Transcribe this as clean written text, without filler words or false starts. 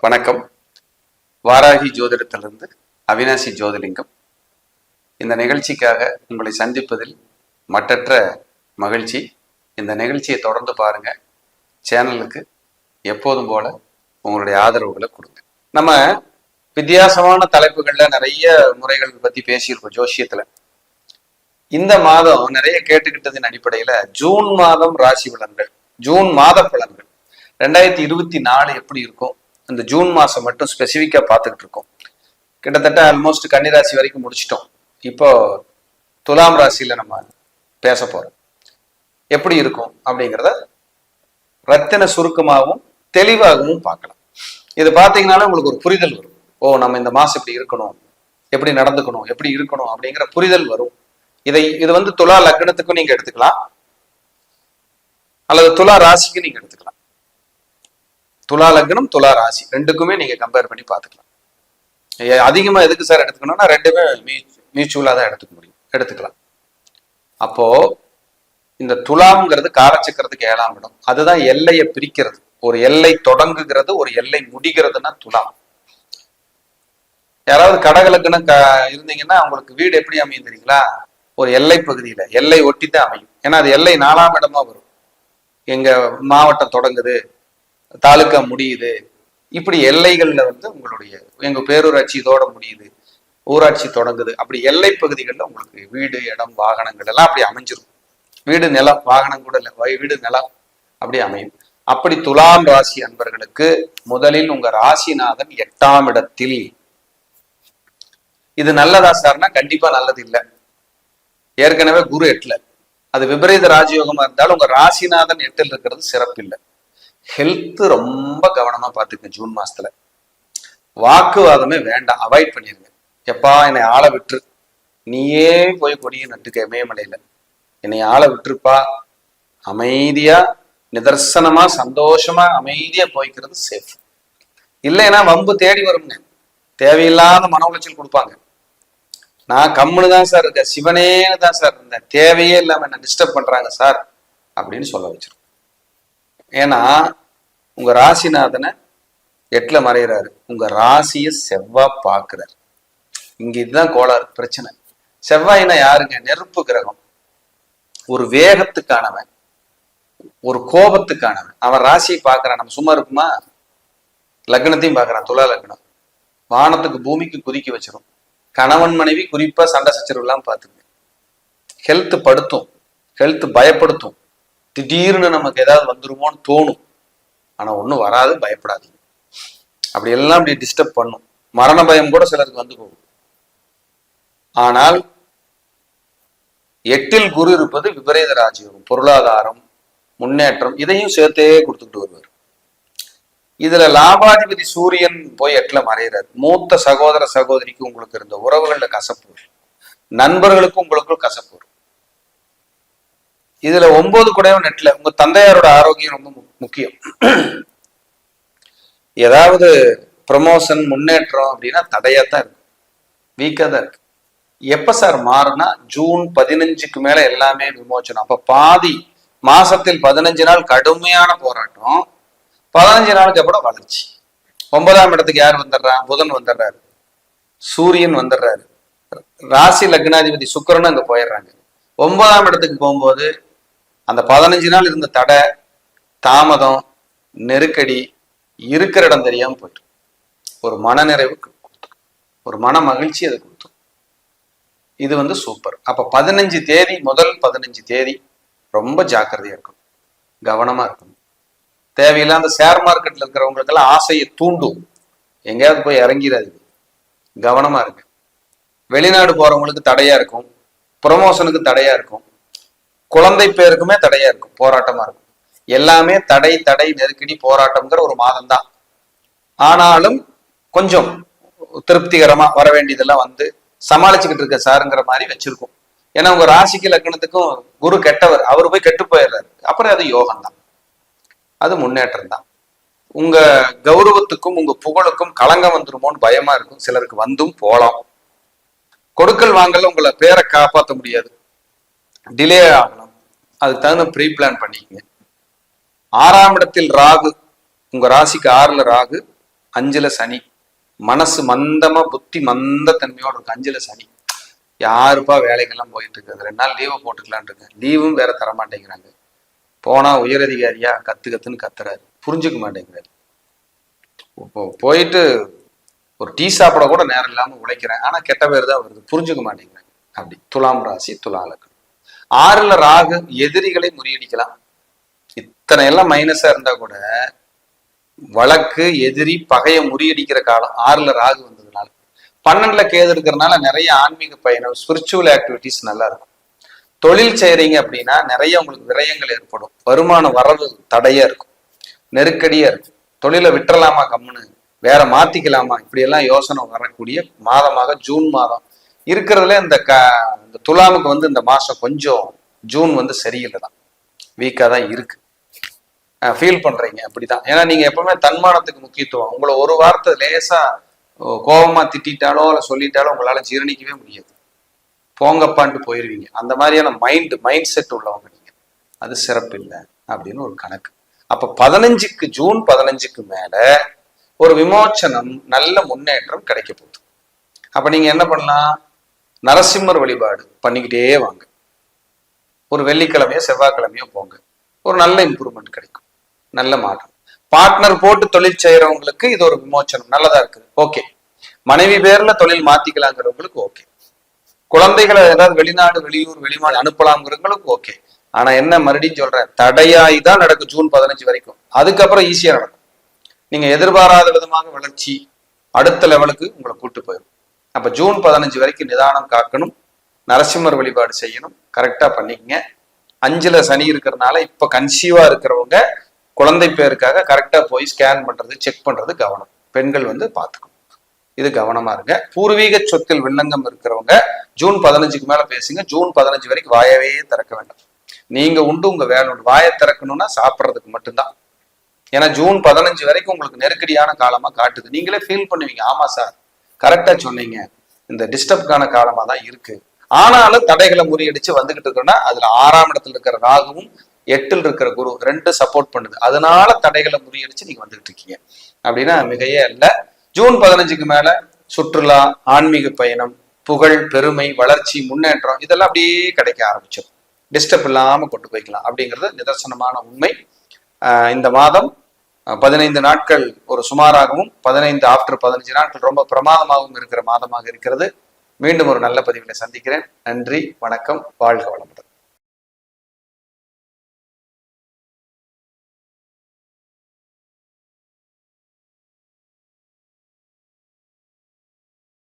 வணக்கம். வாராகி ஜோதிடத்திலிருந்து அவினாசி ஜோதிலிங்கம். இந்த நிகழ்ச்சிக்காக உங்களை சந்திப்பதில் மட்டற்ற மகிழ்ச்சி. இந்த நிகழ்ச்சியை தொடர்ந்து பாருங்க. சேனலுக்கு எப்போதும் போல உங்களுடைய ஆதரவுகளை கொடுங்க. நம்ம வித்தியாசமான தலைப்புகள்ல நிறைய முறைகள் பத்தி பேசியிருக்கோம் ஜோசியத்துல. இந்த மாதம் நிறைய கேட்டுக்கிட்டதின் அடிப்படையில ஜூன் மாதம் ராசி பலன்கள், ஜூன் மாத பலன்கள் 2024 எப்படி இருக்கும், இந்த ஜூன் மாசம் மட்டும் ஸ்பெசிஃபிக்கா பார்த்துக்கிட்டு இருக்கோம். கிட்டத்தட்ட ஆல்மோஸ்ட் கன்னிராசி வரைக்கும் முடிச்சிட்டோம். இப்போ துலாம் ராசியில நம்ம பேச போறோம். எப்படி இருக்கும் அப்படிங்கிறத ரத்தின சுருக்கமாகவும் தெளிவாகவும் பார்க்கலாம். இது பார்த்தீங்கன்னாலும் உங்களுக்கு ஒரு புரிதல் வரும். ஓ, நம்ம இந்த மாசம் இப்படி இருக்கணும், எப்படி நடந்துக்கணும், எப்படி இருக்கணும் அப்படிங்கிற புரிதல் வரும். இது வந்து துலா லக்னத்துக்கும் நீங்க எடுத்துக்கலாம், அல்லது துலா ராசிக்கு நீங்க எடுத்துக்கலாம். துலா லக்னம் துலா ராசி ரெண்டுக்குமே நீங்க கம்பேர் பண்ணி பார்த்துக்கலாம். அதிகமா எதுக்கு சார் எடுத்துக்கணும்னா ரெண்டுமே மியூச்சுவலா தான் எடுத்துக்கலாம். அப்போ இந்த துலாம்ங்கிறது காலச்சக்கரத்துக்கு 7ஆம் இடம். அதுதான் எல்லையை பிரிக்கிறது. ஒரு எல்லை தொடங்குகிறது, ஒரு எல்லை முடிகிறதுனா துலாம். யாராவது கடகலக்குன்னு இருந்தீங்கன்னா உங்களுக்கு வீடு எப்படி அமையும் தெரியுங்களா? ஒரு எல்லை பகுதியில எல்லை ஒட்டித்தான் அமையும். ஏன்னா அது எல்லை 4ஆம் இடமா வரும். எங்க மாவட்டம் தொடங்குது, தாலுக்கா முடியுது, இப்படி எல்லைகள்ல வந்து உங்களுடைய எங்க பேரூராட்சி இதோட முடியுது, ஊராட்சி தொடங்குது. அப்படி எல்லை பகுதிகளில் உங்களுக்கு வீடு, இடம், வாகனங்கள் எல்லாம் அப்படி அமைஞ்சிரும். வீடு, நிலம், வாகனம் கூட இல்லை, வீடு, நிலம் அப்படி அமையும். அப்படி துலாம் ராசி அன்பர்களுக்கு முதலில் உங்க ராசிநாதன் 8ஆம் இடத்தில். இது நல்லதா சார்னா கண்டிப்பா நல்லது இல்லை. ஏற்கனவே குரு 8ல, அது விபரீத ராஜயோகமா இருந்தாலும் உங்க ராசிநாதன் 8ல் இருக்கிறது சிறப்பு இல்லை. ஹெல்த் ரொம்ப கவனமா பார்த்துக்கங்க. ஜூன் மாசத்துல வாக்குவாதமே வேண்டாம், அவாய்ட் பண்ணிருங்க. எப்பா என்னை ஆளை விட்டுரு, நீயே போய் கொடியை நட்டுக்க இமயமலையில, என்னை ஆளை விட்டுருப்பா, அமைதியா நிதர்சனமா சந்தோஷமா அமைதியா போய்க்கிறது சேஃப். இல்லைன்னா வம்பு தேடி வருங்க, தேவையில்லாத மன உளைச்சல் கொடுப்பாங்க. நான் கம்முன்னு தான் சார் இருக்கேன், சிவனே தான் சார் இருந்தேன், தேவையே இல்லாம என்ன டிஸ்டர்ப் பண்றாங்க சார் அப்படின்னு சொல்ல வச்சிருக்கோம். ஏன்னா உங்க ராசிநாதனை 8ல மறைகிறாரு, உங்க ராசியை செவ்வாய் பார்க்கிறார். இங்க இதுதான் கோளாறு பிரச்சனை. செவ்வாய்னா யாருங்க? நெருப்பு கிரகம். ஒரு வேகத்துக்கானவன், ஒரு கோபத்துக்கானவன். அவன் ராசியை பார்க்கறான், நம்ம சும்மா இருக்குமா? லக்னத்தையும் பார்க்கறான், துலா லக்னம். வானத்துக்கு பூமிக்கு குதிக்க வச்சிடும். கணவன் மனைவி குறிப்பா சண்டை சச்சரவு எல்லாம் பார்த்துங்க. ஹெல்த் படுத்தும், ஹெல்த் பயப்படுத்தும். திடீர்னு நமக்கு ஏதாவது வந்துருமோன்னு தோணும். ஆனா ஒண்ணும் வராது, பயப்படாதீங்க. அப்படி எல்லாம் அப்படி டிஸ்டர்ப் பண்ணும். மரண பயம் கூட சிலருக்கு வந்து போகும். ஆனால் 8ல் குரு இருப்பது விபரீத ராஜயோகம், பொருளாதாரம், முன்னேற்றம், இதையும் சேர்த்தே கொடுத்துட்டு வருவார். இதுல லாபாதிபதி சூரியன் போய் 8ல மறைகிறார். மூத்த சகோதர சகோதரிக்கு உங்களுக்கு இருந்த உறவுகள்ல கசப்பு வரும், நண்பர்களுக்கும் உங்களுக்கும் கசப்பு வரும். இதுல 9 கூடவும் 8ல உங்க தந்தையாரோட ஆரோக்கியம் ரொம்ப முக்கியம். ஏதாவது ப்ரமோஷன், முன்னேற்றம் அப்படின்னா தடையாத்தான் இருக்கு, வீக்கா தான் இருக்கு. எப்ப சார் மாறுனா ஜூன் 15க்கு மேல எல்லாமே விமோச்சனம். அப்ப பாதி மாசத்தில் 15 நாள் கடுமையான போராட்டம், 15 நாளுக்கு அப்புறம் வளர்ச்சி. 9ஆம் இடத்துக்கு யார் வந்துடுறான்? புதன் வந்துடுறாரு, சூரியன் வந்துடுறாரு, ராசி லக்னாதிபதி சுக்கிரன் அங்க போயிடுறாங்க. 9ஆம் இடத்துக்கு போகும்போது அந்த 15 நாள் இருந்த தடை, தாமதம், நெருக்கடி, இருக்கிற இடம் தெரியாம போயிட்டு ஒரு மனநிறைவு கொடுத்தோம், ஒரு மன மகிழ்ச்சி அதை கொடுத்தோம். இது வந்து சூப்பர். அப்ப 15 தேதி, முதல் 15 தேதி ரொம்ப ஜாக்கிரதையா இருக்கணும், கவனமா இருக்கணும். தேவையில்லாத ஷேர் மார்க்கெட்ல இருக்கிறவங்களுக்கெல்லாம் ஆசையை தூண்டும், எங்கேயாவது போய் இறங்கிறாது, கவனமா இருக்கு. வெளிநாடு போறவங்களுக்கு தடையா இருக்கும், ப்ரொமோஷனுக்கு தடையா இருக்கும், குழந்தை பேருக்குமே தடையா இருக்கும், போராட்டமா இருக்கும். எல்லாமே தடை தடை நெருக்கடி போராட்டம்ங்கிற ஒரு மாதம் தான். ஆனாலும் கொஞ்சம் திருப்திகரமா வர வேண்டியதெல்லாம் வந்து சமாளிச்சுக்கிட்டு இருக்க சாருங்கிற மாதிரி வச்சிருக்கும். ஏன்னா உங்க ராசிக்கு லக்னத்துக்கும் குரு கெட்டவர், அவர் போய் கெட்டு போயிடுறாரு. அப்புறம் அது யோகம் தான், அது முன்னேற்றம் தான். உங்க கௌரவத்துக்கும் உங்க புகழுக்கும் களங்கம் வந்துருமோன்னு பயமா இருக்கும் சிலருக்கு, வந்தும் போலாம். கொடுக்கல் வாங்கல உங்களை பேரை காப்பாற்ற முடியாது, டிலே ஆகலாம். அதுக்கு தகுந்த ப்ரீ பிளான் பண்ணிக்கங்க. 6ஆம் இடத்தில் ராகு, உங்க ராசிக்கு 6ல ராகு, 5ல சனி, மனசு மந்தமா, புத்தி மந்த தன்மையோட இருக்கு. 5ல சனி. யாருப்பா வேலைக்கெல்லாம் போயிட்டு இருக்குது, 2 நாள் லீவை போட்டுக்கலான் இருக்கு. லீவும் வேற தர மாட்டேங்கிறாங்க. போனா உயரதிகாரியா கத்துன்னு கத்துறாரு, புரிஞ்சுக்க மாட்டேங்கிறாரு. இப்போ போயிட்டு ஒரு டீ சாப்பிட கூட நேரம் இல்லாம உழைக்கிறேன், ஆனா கெட்ட பேர் தான் வருது, புரிஞ்சுக்க மாட்டேங்கிறாங்க. அப்படி துலாம் ராசி, துலா லக்னம். 6ல ராகு, எதிரிகளை முறியடிக்கலாம். இத்தனை எல்லாம் மைனஸா இருந்தா கூட வழக்கு, எதிரி, பகையை முறியடிக்கிற காலம் 6ல ராகு வந்ததுனால. 12ல கேது இருக்கிறதுனால நிறைய ஆன்மீக பயணம், ஸ்பிரிச்சுவல் ஆக்டிவிட்டிஸ் நல்லா இருக்கும். தொழில் செய்யறீங்க அப்படின்னா நிறைய உங்களுக்கு விரயங்கள் ஏற்படும். வருமான வரவு தடையா இருக்கும், நெருக்கடியா இருக்கும். தொழிலை விட்டுறலாமா, கம்முன்னு வேற மாத்திக்கலாமா, இப்படி எல்லாம் யோசனை வரக்கூடிய மாதமாக ஜூன் மாதம் இருக்கிறதுல இந்த துலாமுக்கு இந்த மாசம் கொஞ்சம் ஜூன் சரியில்லை தான், வீக்கா தான் இருக்கு. ஃபீல் பண்றீங்க அப்படிதான். ஏன்னா நீங்க எப்பவுமே தன்மானத்துக்கு முக்கியத்துவம். உங்களை ஒரு வார்த்தை லேசா கோபமா திட்டாலோ இல்ல சொல்லிட்டாலோ உங்களால ஜீரணிக்கவே முடியாது. போங்கப்பான்ட்டு போயிருவீங்க. அந்த மாதிரியான மைண்ட் செட் உள்ளவங்க நீங்க. அது சிறப்பு இல்லை அப்படின்னு ஒரு கணக்கு. அப்ப 15க்கு ஜூன் 15க்கு மேல ஒரு விமோச்சனம், நல்ல முன்னேற்றம் கிடைக்க போகுது. அப்ப நீங்க என்ன பண்ணலாம், நரசிம்மர் வழிபாடு பண்ணிக்கிட்டே வாங்க. ஒரு வெள்ளிக்கிழமையோ செவ்வாய்க்கிழமையோ போங்க, ஒரு நல்ல இம்ப்ரூவ்மெண்ட் கிடைக்கும், நல்ல மாற்றம். பார்ட்னர் போட்டு தொழில் செய்யறவங்களுக்கு இது ஒரு விமோச்சனம், நல்லதா இருக்குது, ஓகே. மனைவி பேர்ல தொழில் மாத்திக்கலாங்கிறவங்களுக்கு ஓகே. குழந்தைகளை ஏதாவது வெளிநாடு, வெளியூர், வெளிமாநிலம் அனுப்பலாம்ங்கிறவங்களுக்கு ஓகே. ஆனா என்ன, மறுபடியும் சொல்றேன், தடையாய் தான் நடக்கும் ஜூன் 15 வரைக்கும். அதுக்கப்புறம் ஈஸியா நடக்கும். நீங்க எதிர்பாராத விதமாக வளர்ச்சி அடுத்த லெவலுக்கு உங்களை கூட்டு போயிடும். அப்ப ஜூன் 15 வரைக்கும் நிதானம் காக்கணும், நரசிம்மர் வழிபாடு செய்யணும், கரெக்டா பண்ணிக்கங்க. 5ல சனி இருக்கிறதுனால இப்ப கன்சீவா இருக்கிறவங்க குழந்தை பேருக்காக கரெக்டா போய் ஸ்கேன் பண்றது, செக் பண்றது கவனம். பெண்கள் பார்த்துக்கணும், இது கவனமா இருங்க. பூர்வீக சொத்தில் வில்லங்கம் இருக்கிறவங்க ஜூன் 15க்கு மேல பேசுங்க. ஜூன் 15 வரைக்கும் வாயவே திறக்க வேண்டாம். நீங்க உண்டு, உங்க வேலை உண்டு. வாயை திறக்கணும்னா சாப்பிட்றதுக்கு மட்டும்தான். ஏன்னா ஜூன் 15 வரைக்கும் உங்களுக்கு நெருக்கடியான காலமா காட்டுது. நீங்களே ஃபீல் பண்ணுவீங்க, ஆமா சார் கரெக்டா சொன்னீங்க, இந்த டிஸ்டர்ப்கான காலமா தான் இருக்கு. ஆனாலும் தடைகளை முறியடிச்சு வந்துகிட்டு இருக்கோம்னா அதுல 6ஆம் இடத்துல இருக்கிற ராகுவும் 8ல் இருக்கிற குரு 2 சப்போர்ட் பண்ணுது. அதனால தடைகளை முறியடிச்சு நீங்க வந்துகிட்டு இருக்கீங்க அப்படின்னா மிகையே அல்ல. ஜூன் 15க்கு மேல சுற்றுலா, ஆன்மீக பயணம், புகழ், பெருமை, வளர்ச்சி, முன்னேற்றம் இதெல்லாம் அப்படியே கிடைக்க ஆரம்பிச்சிடும். டிஸ்டர்ப் இல்லாம கொண்டு போய்க்கலாம் அப்படிங்கிறது நிதர்சனமான உண்மை. இந்த மாதம் 15 நாட்கள் ஒரு சுமாராகவும், 15 நாட்கள் ரொம்ப பிரமாதமாகவும் இருக்கிற மாதமாக இருக்கிறது. மீண்டும் ஒரு நல்ல பதிவில் சந்திக்கிறேன். நன்றி, வணக்கம், வாழ்க வளமுடன்.